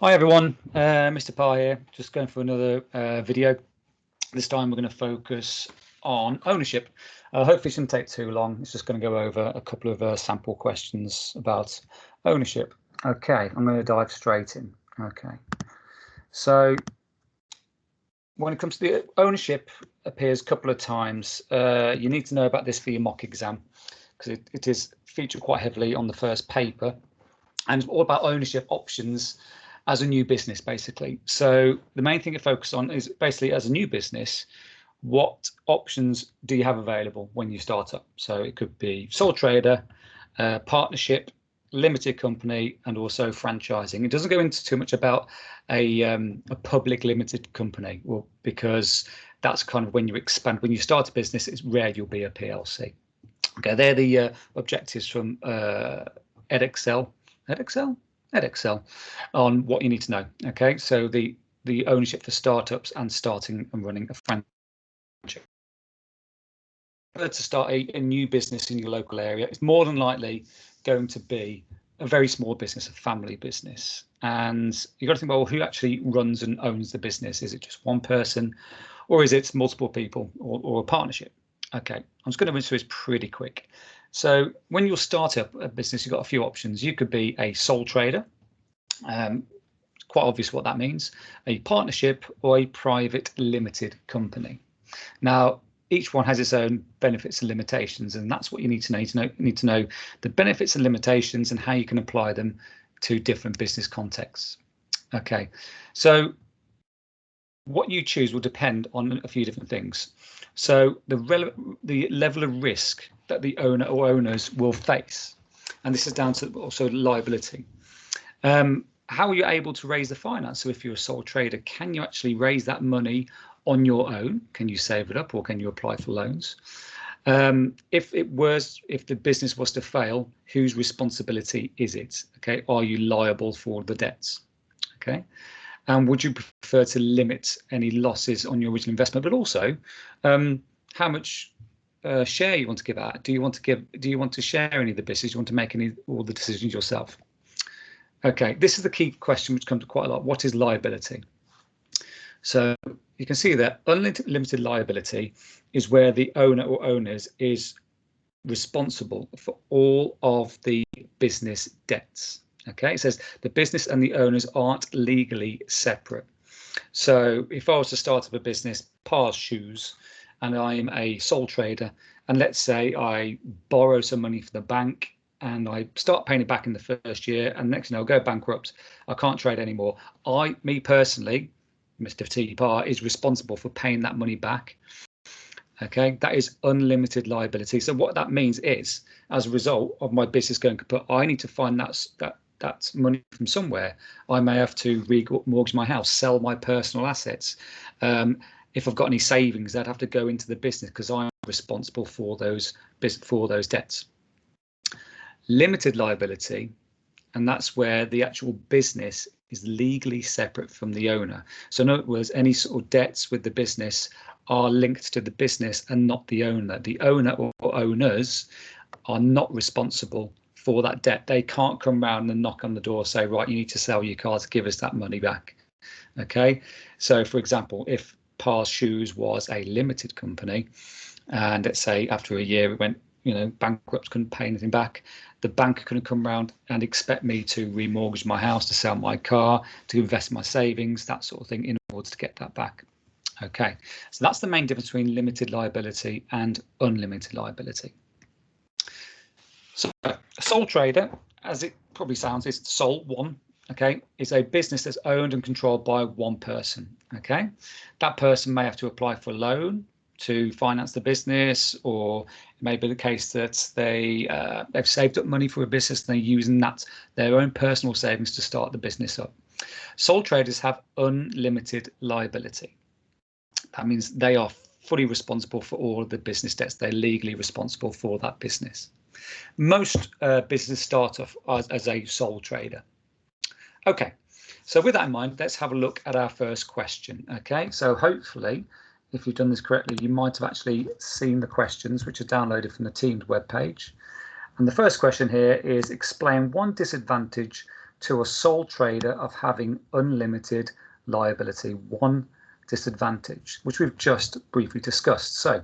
Hi everyone, Mr. Parr here, just going for another video. This time we're going to focus on ownership. Hopefully it shouldn't take too long. It's just going to go over a couple of sample questions about ownership. Okay, I'm going to dive straight in. Okay, so when it comes to the ownership, appears a couple of times. You need to know about this for your mock exam because it is featured quite heavily on the first paper, and it's all about ownership options as a new business, basically. So the main thing to focus on is basically, as a new business, what options do you have available when you start up? So it could be sole trader, partnership, limited company, and also franchising. It doesn't go into too much about a public limited company, well, because that's kind of when you expand. When you start a business, it's rare you'll be a PLC. Okay, they're the objectives from Edexcel on what you need to know. Okay, so the ownership for startups and starting and running a franchise. To start a new business in your local area, it's more than likely going to be a very small business, a family business, and you've got to think, well, who actually runs and owns the business? Is it just one person, or is it multiple people, or a partnership? Okay, I'm just going to run through this pretty quick. So when you'll start up a business, you've got a few options. You could be a sole trader. Quite obvious what that means. A partnership or a private limited company. Now, each one has its own benefits and limitations, and that's what you need to know. You need to know the benefits and limitations and how you can apply them to different business contexts. Okay, so what you choose will depend on a few different things. So the level of risk that the owner or owners will face, and this is down to also liability. How are you able to raise the finance? So if you're a sole trader, can you actually raise that money on your own? Can you save it up, or can you apply for loans? If the business was to fail, whose responsibility is it? Okay, are you liable for the debts? Okay, and would you prefer to limit any losses on your original investment, but also how much share you want to give out? Do you want to share any of the business? Do you want to make all the decisions yourself? Okay, this is the key question which comes up quite a lot. What is liability? So you can see that unlimited liability is where the owner or owners is responsible for all of the business debts. Okay, it says the business and the owners aren't legally separate. So if I was to start up a business, Parr's Shoes, and I'm a sole trader, and let's say I borrow some money from the bank, and I start paying it back in the first year, and next thing I'll go bankrupt. I can't trade anymore. Me personally, Mr. T. Parr, is responsible for paying that money back. Okay, that is unlimited liability. So what that means is, as a result of my business going kaput, I need to find that money from somewhere. I may have to remortgage my house, sell my personal assets. If I've got any savings, that have to go into the business because I'm responsible for those debts. Limited liability, and that's where the actual business is legally separate from the owner. So in other words, any sort of debts with the business are linked to the business and not the owner. The owner or owners are not responsible for that debt. They can't come round and knock on the door and say, right, you need to sell your car to give us that money back. Okay, so for example, if Parr's Shoes was a limited company, and let's say after a year it went bankrupt, couldn't pay anything back, the bank couldn't come around and expect me to remortgage my house, to sell my car, to invest my savings, that sort of thing, in order to get that back. Okay, so that's the main difference between limited liability and unlimited liability. So a sole trader, as it probably sounds, is sole, one. Okay, is a business that's owned and controlled by one person. Okay, that person may have to apply for a loan to finance the business, or it may be the case that they've saved up money for a business and they're using their own personal savings to start the business up. Sole traders have unlimited liability. That means they are fully responsible for all of the business debts. They're legally responsible for that business. Most businesses start off as a sole trader. Okay, so with that in mind, let's have a look at our first question. Okay, so hopefully, if you've done this correctly, you might have actually seen the questions which are downloaded from the Teams webpage. And the first question here is, explain one disadvantage to a sole trader of having unlimited liability. One disadvantage, which we've just briefly discussed. So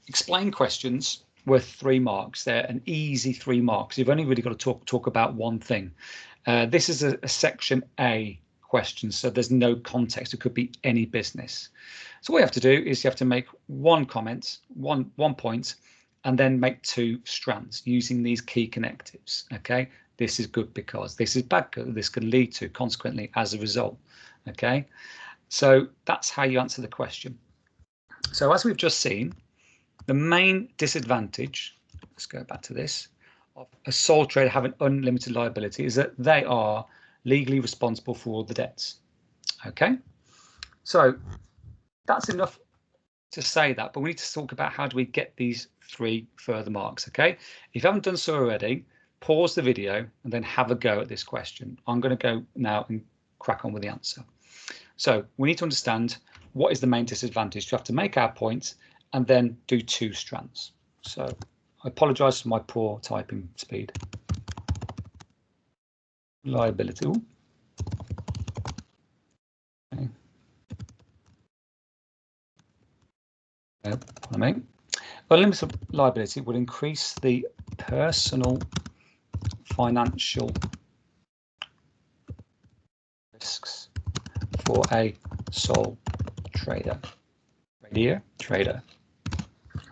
explain questions worth 3 marks. They're an easy 3 marks. You've only really got to talk about one thing. This is a section A question, so there's no context. It could be any business. So what you have to do is you have to make 1 comment, one point, and then make 2 strands using these key connectives. Okay, this is good because, this is bad because, this can lead to, consequently, as a result. Okay, so that's how you answer the question. So as we've just seen, the main disadvantage, let's go back to this, of a sole trader having unlimited liability is that they are legally responsible for all the debts. Okay, so that's enough to say that, but we need to talk about how do we get these 3 further marks. Okay, if you haven't done so already, pause the video and then have a go at this question. I'm going to go now and crack on with the answer. So we need to understand what is the main disadvantage. You have to make our point and then do 2 strands. So I apologize for my poor typing speed. Liability. Okay. Pardon me. Unlimited liability would increase the personal financial risks for a sole trader. Trader.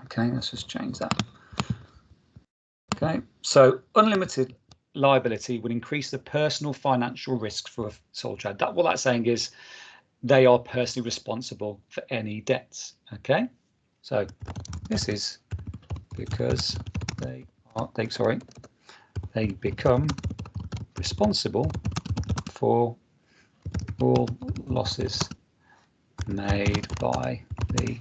Okay, let's just change that. Okay, so unlimited liability would increase the personal financial risks for a sole trader. What that's saying is they are personally responsible for any debts. Okay, so this is because they become responsible for all losses made by the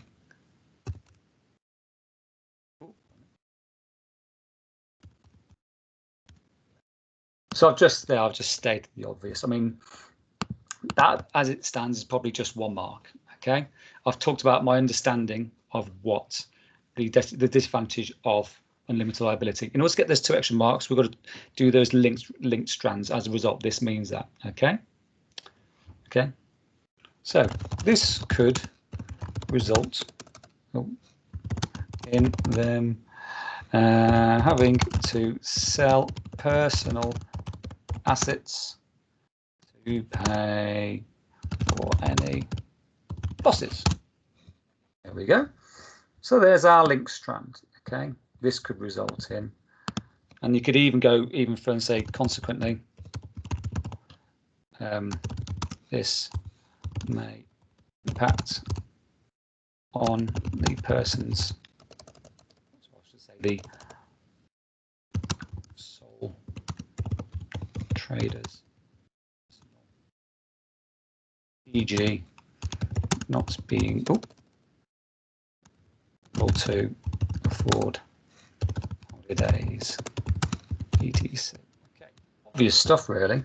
So I've just stated the obvious. I mean, that as it stands is probably just 1 mark. Okay, I've talked about my understanding of what the disadvantage of unlimited liability. In order to get those 2 extra marks, we've got to do those linked strands. As a result, this means that. Okay. So this could result in them having to sell personal assets to pay for any losses. There we go. So there's our link strand. Okay, this could result in, and you could even go even further and say, consequently, this may impact on the person's, so I should say the sole traders, e.g. not being able to afford holidays, etc. Okay, obvious stuff really.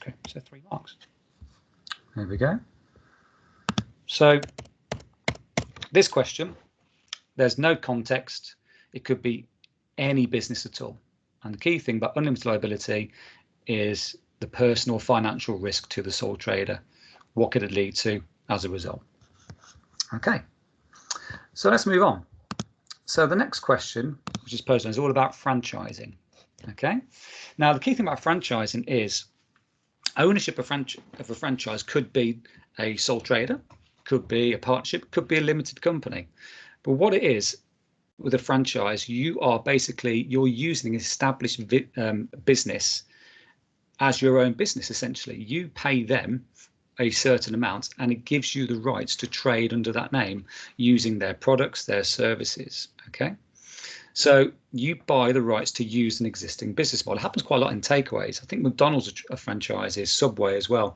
Okay, so 3 marks. There we go. So this question, there's no context. It could be any business at all. And the key thing about unlimited liability is the personal financial risk to the sole trader. What could it lead to as a result? Okay, so let's move on. So the next question, which is posed, is all about franchising. Okay, now the key thing about franchising is ownership of a franchise could be a sole trader, could be a partnership, could be a limited company. But what it is with a franchise, you're using an established business as your own business. Essentially, you pay them a certain amount and it gives you the rights to trade under that name using their products, their services. Okay, so you buy the rights to use an existing business model. It happens quite a lot in takeaways. I think McDonald's a franchise, is Subway as well.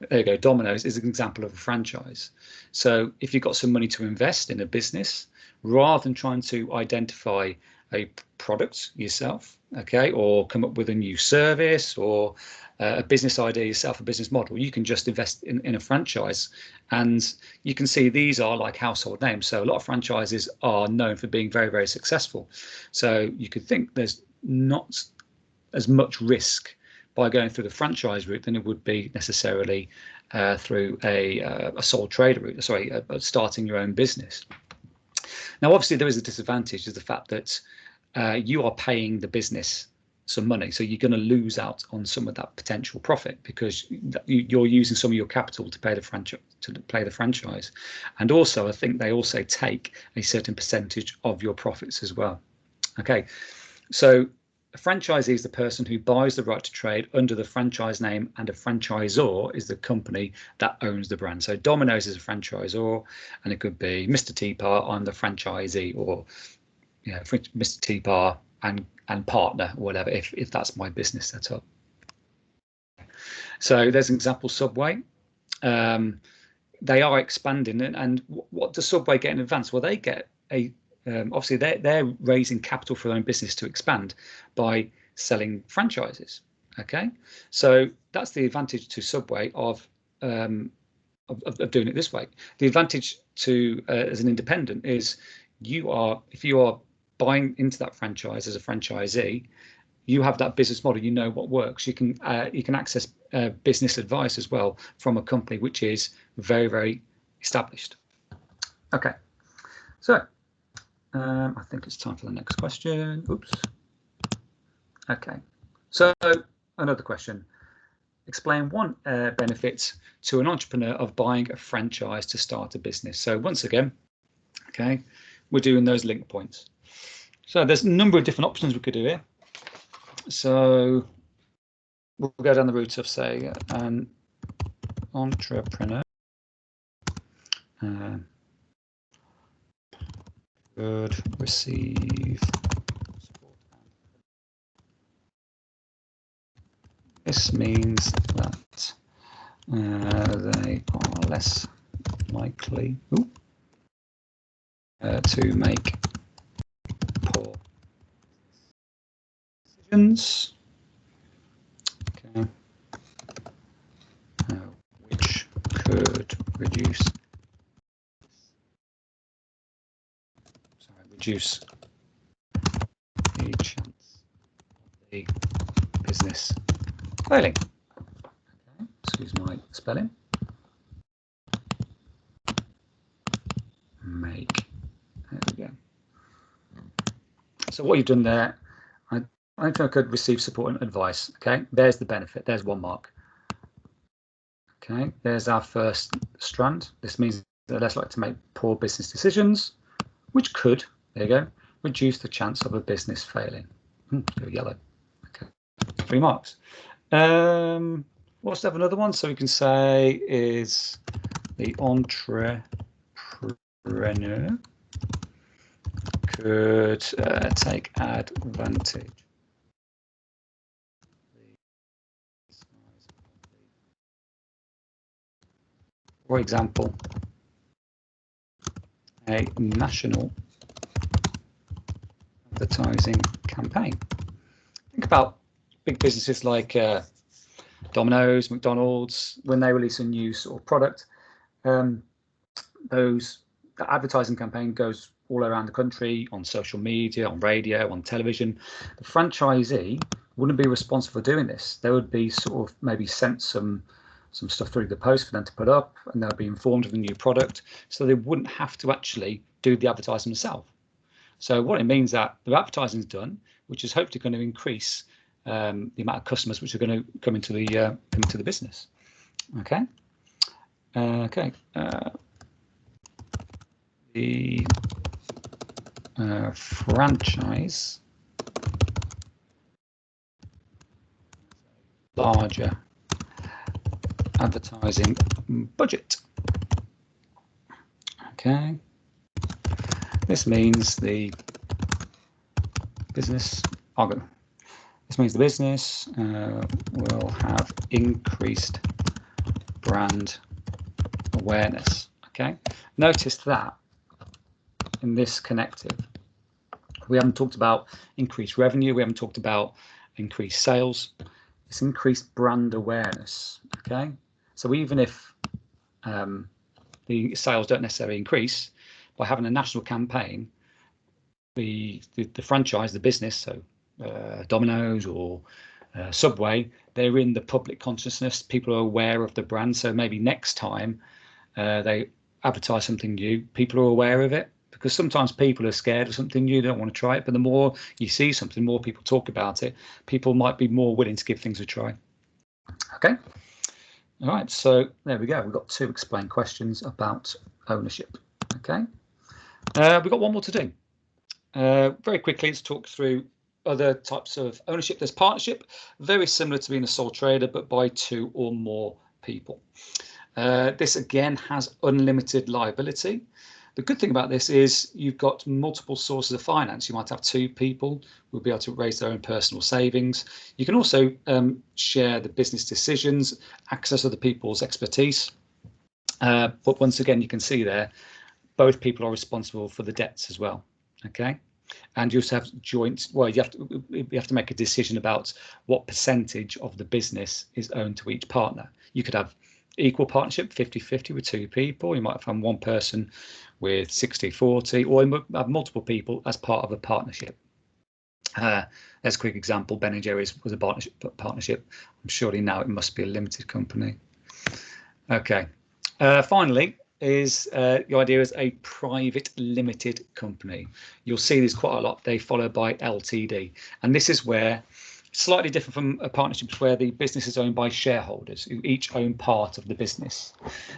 There you go, Domino's is an example of a franchise. So if you've got some money to invest in a business, rather than trying to identify a product yourself, okay, or come up with a new service or a business idea yourself, a business model, you can just invest in a franchise. And you can see these are like household names. So a lot of franchises are known for being very, very successful. So you could think there's not as much risk by going through the franchise route than it would be necessarily through a sole trader route. Sorry, starting your own business. Now, obviously, there is a disadvantage, is the fact that you are paying the business some money, so you're going to lose out on some of that potential profit because you're using some of your capital to pay the franchise. And also, I think they also take a certain percentage of your profits as well. Okay, so a franchisee is the person who buys the right to trade under the franchise name, and a franchisor is the company that owns the brand. So Domino's is a franchisor, and it could be Mr. Teapot, I'm the franchisee, or Mr. Teapot and partner, or whatever, if that's my business setup. So there's an example, Subway. They are expanding, and what does Subway get in advance? Well, they get obviously they're raising capital for their own business to expand by selling franchises. Okay, so that's the advantage to Subway of doing it this way. The advantage to as an independent is if you are buying into that franchise as a franchisee, you have that business model, you know what works. You can access business advice as well from a company which is very, very established. Okay, so I think it's time for the next question. Oops. Okay, so another question. Explain one benefit to an entrepreneur of buying a franchise to start a business. So once again, okay, we're doing those link points. So there's a number of different options we could do here. So we'll go down the route of, say, an entrepreneur could receive support. This means that they are less likely to make poor decisions, okay, which could reduce the chance of the business failing. Okay, excuse my spelling. There we go. So what you've done there, I think I could receive support and advice. Okay, there's the benefit. There's one mark. Okay, there's our first strand. This means they're less likely to make poor business decisions, which could, there you go, reduce the chance of a business failing. Yellow. Okay, 3 marks. Let's have another one. So we can say is the entrepreneur could take advantage. For example, a national advertising campaign. Think about big businesses like Domino's, McDonald's. When they release a new sort of product, the advertising campaign goes all around the country, on social media, on radio, on television. The franchisee wouldn't be responsible for doing this. They would be sort of maybe sent some stuff through the post for them to put up, and they'll be informed of the new product, so they wouldn't have to actually do the advertising themselves. So what it means that the advertising is done, which is hopefully going to increase the amount of customers which are going to come into the business. Okay. Okay. The franchise larger advertising budget. Okay. This means the business will have increased brand awareness. Okay. Notice that in this connective, we haven't talked about increased revenue. We haven't talked about increased sales. It's increased brand awareness. Okay. So even if the sales don't necessarily increase, by having a national campaign, the franchise, the business, so Domino's or Subway, they're in the public consciousness. People are aware of the brand. So maybe next time they advertise something new, people are aware of it, because sometimes people are scared of something new, they don't want to try it. But the more you see something, more people talk about it, people might be more willing to give things a try. Okay. All right, so there we go. We've got 2 explained questions about ownership. Okay. We've got one more to do. Very quickly, let's talk through other types of ownership. There's partnership, very similar to being a sole trader, but by 2 or more people. This again has unlimited liability. The good thing about this is you've got multiple sources of finance. You might have 2 people who will be able to raise their own personal savings. You can also share the business decisions, access other people's expertise. But once again, you can see there, both people are responsible for the debts as well. Okay. And you also have joint, well, you have to make a decision about what percentage of the business is owned to each partner. You could have equal partnership, 50-50 with 2 people. You might have one person with 60-40, or you might have multiple people as part of a partnership. As a quick example, Ben & Jerry's was a partnership. I'm surely now it must be a limited company. Okay. Finally, is the idea is a private limited company. You'll see this quite a lot. They follow by LTD, and this is where slightly different from a partnership, where the business is owned by shareholders who each own part of the business.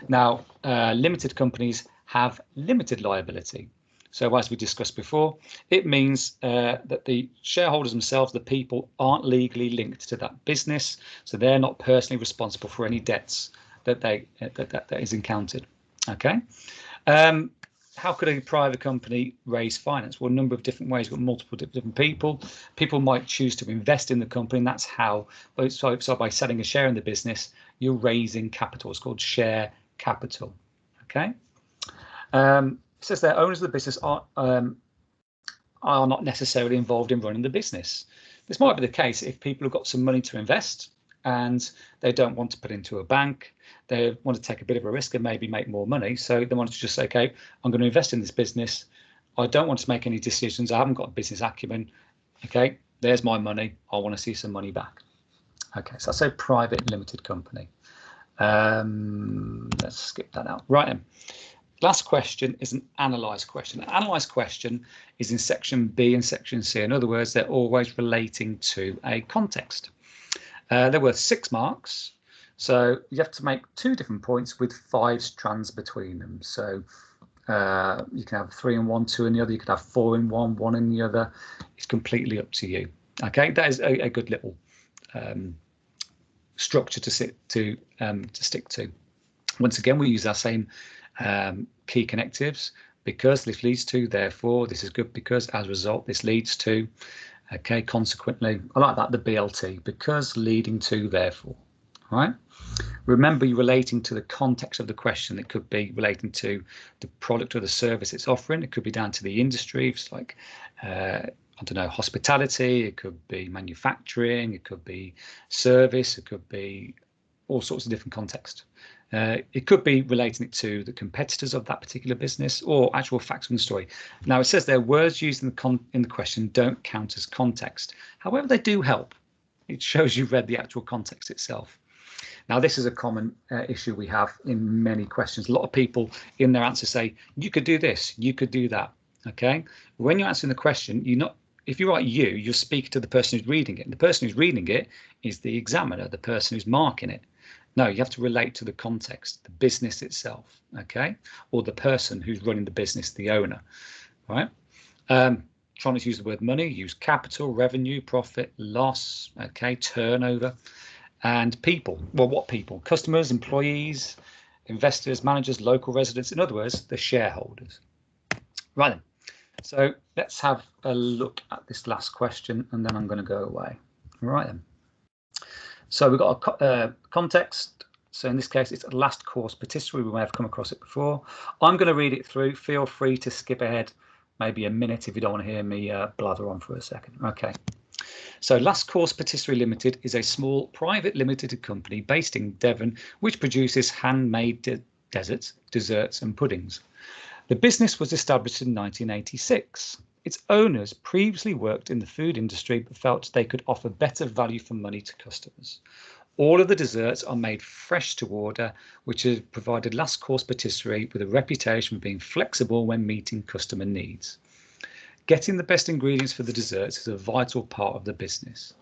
Now, limited companies have limited liability. So as we discussed before, it means that the shareholders themselves, the people, aren't legally linked to that business, so they're not personally responsible for any debts that is encountered. Okay. How could a private company raise finance? Well, a number of different ways. We've got multiple different people. People might choose to invest in the company, and that's how. So by selling a share in the business, you're raising capital. It's called share capital. Okay. It says that owners of the business are not necessarily involved in running the business. This might be the case if people have got some money to invest and they don't want to put into a bank. They want to take a bit of a risk and maybe make more money. So they want to just say, okay, I'm going to invest in this business. I don't want to make any decisions. I haven't got a business acumen. Okay, there's my money. I want to see some money back. Okay, so that's a private limited company. Let's skip that out. Right then. Last question is an analyze question. An analyze question is in section B and section C. In other words, they're always relating to a context. They're worth 6 marks. So you have to make 2 different points with 5 strands between them. So you can have 3 in one, 2 in the other. You could have 4 in one, 1 in the other. It's completely up to you. Okay, that is a good little structure to stick to. Once again, we use our same key connectives. Because this leads to, therefore, this is good because, as a result, this leads to. Okay, consequently, I like that, the BLT, because, leading to, therefore. All right. Remember, you're relating to the context of the question. It could be relating to the product or the service it's offering. It could be down to the industry. It's like, I don't know, hospitality. It could be manufacturing. It could be service. It could be all sorts of different contexts. It could be relating it to the competitors of that particular business or actual facts from the story. Now, it says there words used in the question don't count as context. However, they do help. It shows you've read the actual context itself. Now, this is a common issue we have in many questions. A lot of people in their answer say, you could do this, you could do that. Okay. When you're answering the question, if you write you're speaking to the person who's reading it. And the person who's reading it is the examiner, the person who's marking it. No, you have to relate to the context, the business itself, okay, or the person who's running the business, the owner, right? Trying to use the word money, use capital, revenue, profit, loss, okay, turnover, and people. Well, what people? Customers, employees, investors, managers, local residents. In other words, the shareholders. Right then. So let's have a look at this last question, and then I'm going to go away. Right then. So we've got a context. So in this case, it's a last course patisserie. We may have come across it before. I'm going to read it through. Feel free to skip ahead maybe a minute if you don't want to hear me blather on for a second. Okay. So Last Course Patisserie Limited is a small private limited company based in Devon, which produces handmade desserts and puddings. The business was established in 1986. its owners previously worked in the food industry but felt they could offer better value for money to customers. All of the desserts are made fresh to order, which has provided last course patisserie with a reputation for being flexible when meeting customer needs. Getting the best ingredients for the desserts is a vital part of the business.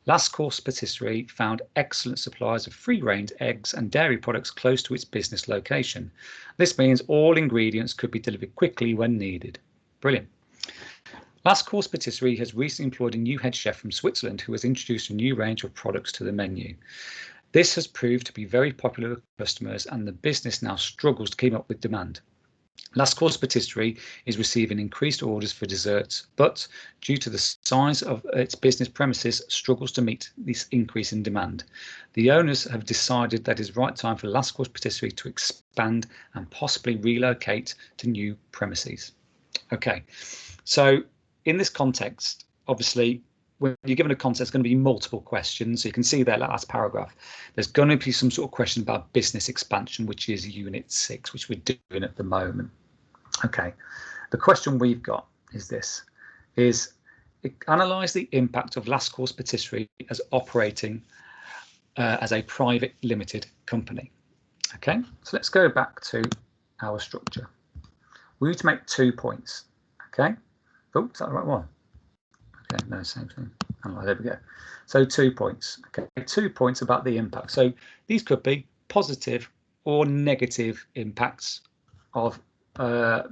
Last Course Patisserie found excellent supplies of free-range eggs and dairy products close to its business location. This means all ingredients could be delivered quickly when needed. Brilliant. Last Course Patisserie has recently employed a new head chef from Switzerland who has introduced a new range of products to the menu. This has proved to be very popular with customers, and the business now struggles to keep up with demand. Last Course Patisserie is receiving increased orders for desserts, but due to the size of its business premises, struggles to meet this increase in demand. The owners have decided that it is right time for Last Course Patisserie to expand and possibly relocate to new premises. Okay, so in this context, obviously, when you're given a context, there's going to be multiple questions. So you can see that last paragraph. There's going to be some sort of question about business expansion, which is Unit 6, which we're doing at the moment. Okay, the question we've got is this: analyse the impact of Last Course Patisserie as operating as a private limited company. Okay, so let's go back to our structure. We need to make 2 points. Okay, oh, is that the right one? Okay, no, same thing. Oh, there we go. So 2 points. Okay, 2 points about the impact. So these could be positive or negative impacts of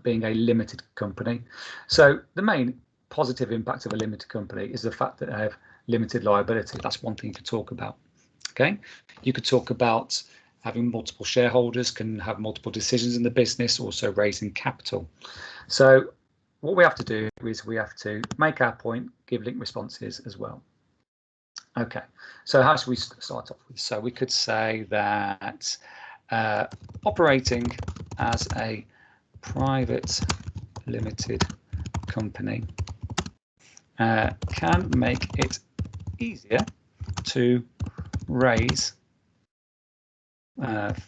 being a limited company. So the main positive impact of a limited company is the fact that they have limited liability. That's one thing to talk about. Okay, you could talk about having multiple shareholders, can have multiple decisions in the business, also raising capital. So what we have to do is we have to make our point, give link responses as well. Okay, so how should we start off with? So we could say that operating as a private limited company can make it easier to raise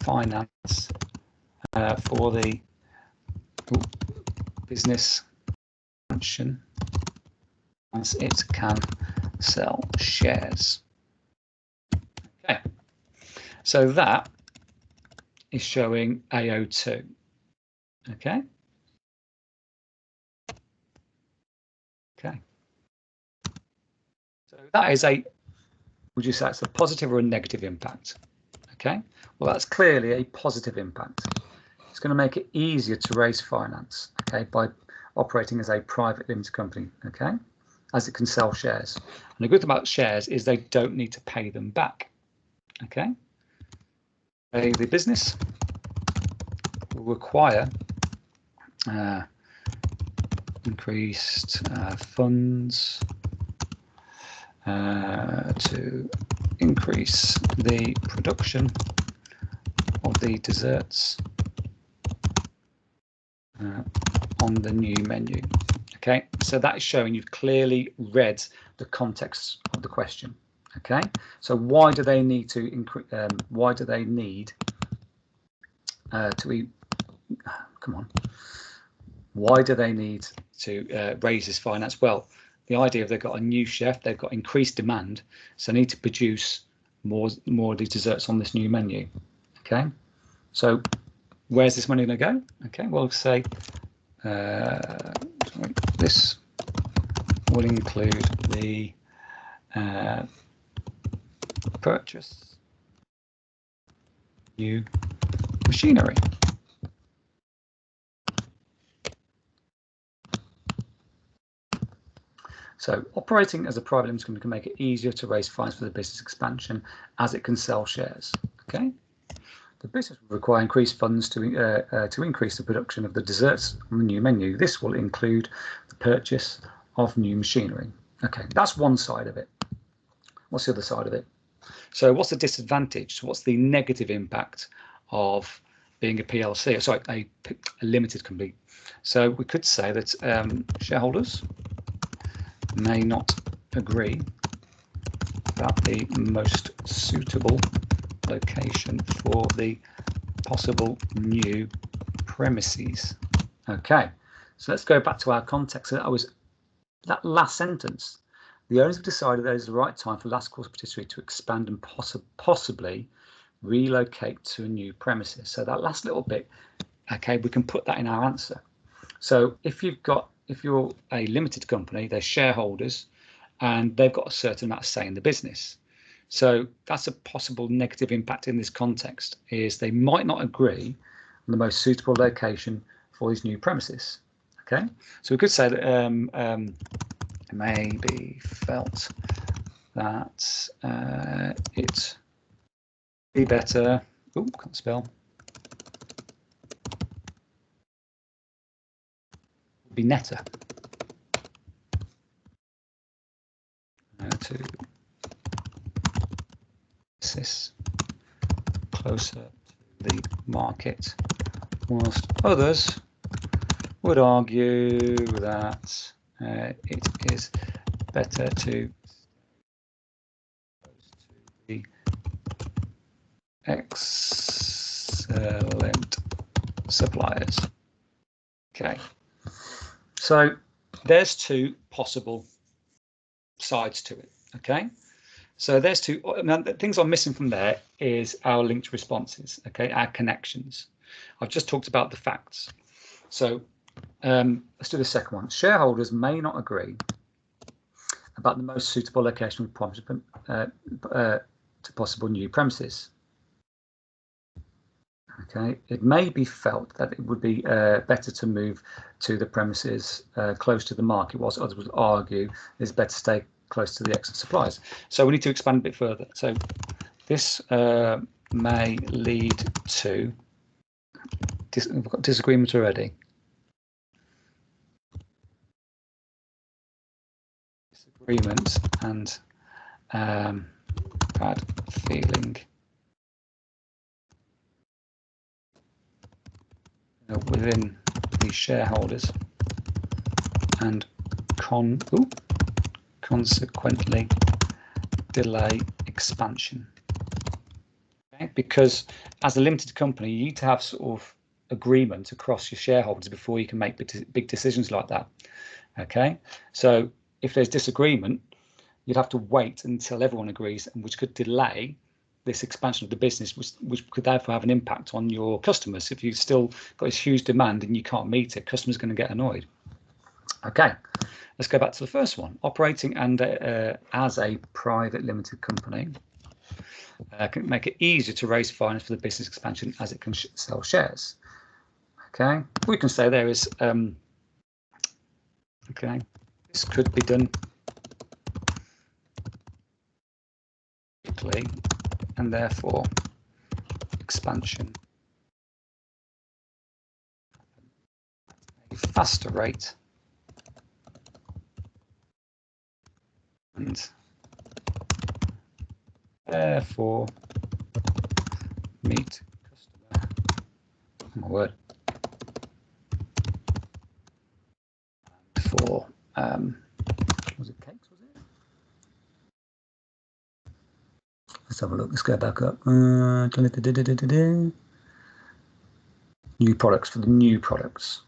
finance for the business expansion as it can sell shares. Okay, so that is showing AO2. Okay. Okay. So that is would you say it's a positive or a negative impact? Okay. Well, that's clearly a positive impact. It's going to make it easier to raise finance, okay, by operating as a private limited company, okay, as it can sell shares. And the good thing about shares is they don't need to pay them back, okay. The business will require increased funds to increase the production of the desserts on the new menu. Okay, so that is showing you've clearly read the context of the question. Okay, so why do they need to increase? Why do they need to? Come on. Why do they need to raise this finance? Well, the idea of they've got a new chef, they've got increased demand, so they need to produce more of these desserts on this new menu. Okay, so where's this money going to go? Okay, well, say this will include the purchase new machinery. So operating as a private limited company can make it easier to raise funds for the business expansion as it can sell shares. Okay, the business will require increased funds to increase the production of the desserts on the new menu. This will include the purchase of new machinery. Okay, that's one side of it. What's the other side of it? So what's the disadvantage? What's the negative impact of being a PLC? Sorry, a limited company. So we could say that shareholders may not agree about the most suitable location for the possible new premises. Okay, so let's go back to our context. So that was that last sentence. The owners have decided that it is the right time for last course patisserie to expand and possibly relocate to a new premises. So that last little bit, okay, we can put that in our answer. So if you're a limited company, they're shareholders, and they've got a certain amount of say in the business. So that's a possible negative impact in this context, is they might not agree on the most suitable location for these new premises. Okay, so we could say that it may be felt that it be better. Oh, can't spell. Be netter to this closer to the market, whilst others would argue that it is better to close to the excellent suppliers. Okay, so there's two possible sides to it. Okay, so there's two. Now, the things I'm missing from there is our linked responses. Okay, our connections. I've just talked about the facts. So let's do the second one. Shareholders may not agree about the most suitable location to possible new premises. Okay, it may be felt that it would be better to move to the premises close to the market, whilst others would argue it's better to stay close to the excellent suppliers. So we need to expand a bit further. So this may lead to we've got disagreement already. Disagreement and bad feeling within the shareholders, and consequently delay expansion. Okay? Because as a limited company, you need to have sort of agreement across your shareholders before you can make big decisions like that. Okay, so if there's disagreement, you'd have to wait until everyone agrees, and which could delay this expansion of the business, which could therefore have an impact on your customers. If you've still got this huge demand and you can't meet it, customers are going to get annoyed. Okay, let's go back to the first one. Operating and as a private limited company can make it easier to raise finance for the business expansion as it can sell shares. Okay, we can say there is okay, this could be done quickly, and therefore expansion at a faster rate and therefore meet customer, oh my word, for was it cakes, was it? Let's have a look. Let's go back up. New products, for the new products.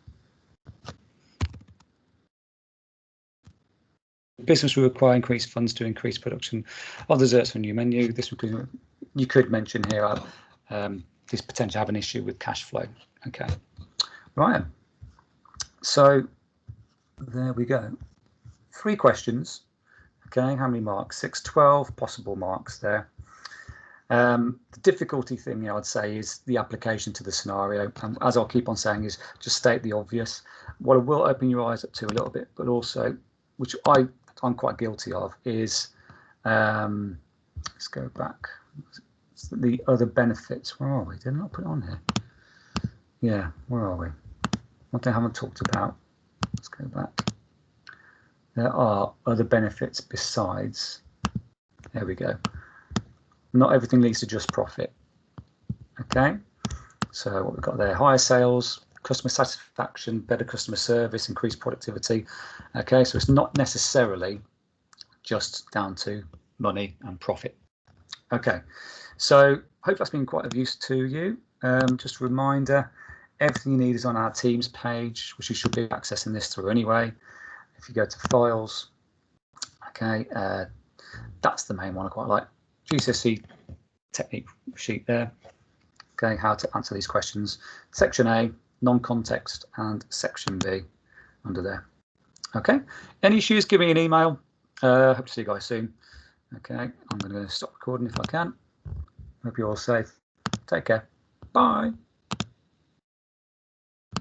The business will require increased funds to increase production of desserts for a new menu. This would, you could mention here this potentially have an issue with cash flow. Okay, right. So there we go. 3 questions. Okay, how many marks? 6, 12 possible marks there. The difficulty thing here, I'd say, is the application to the scenario. And as I'll keep on saying, is just state the obvious. What I will open your eyes up to a little bit, but also, which I'm quite guilty of, is let's go back. The other benefits. Where are we? Didn't I put it on here? Yeah, where are we? What I haven't talked about. Let's go back. There are other benefits besides. There we go. Not everything leads to just profit. Okay, so what we've got there: higher sales, customer satisfaction, better customer service, increased productivity. Okay, so it's not necessarily just down to money and profit. Okay, so hope that's been quite of use to you. Just a reminder, everything you need is on our Teams page, which you should be accessing this through anyway. if you go to files, okay, that's the main one I quite like. GCSE technique sheet there. Okay, how to answer these questions. Section A, non-context, and section B under there. Okay, any issues, give me an email. Hope to see you guys soon. Okay, I'm going to stop recording if I can. Hope you're all safe. Take care. Bye.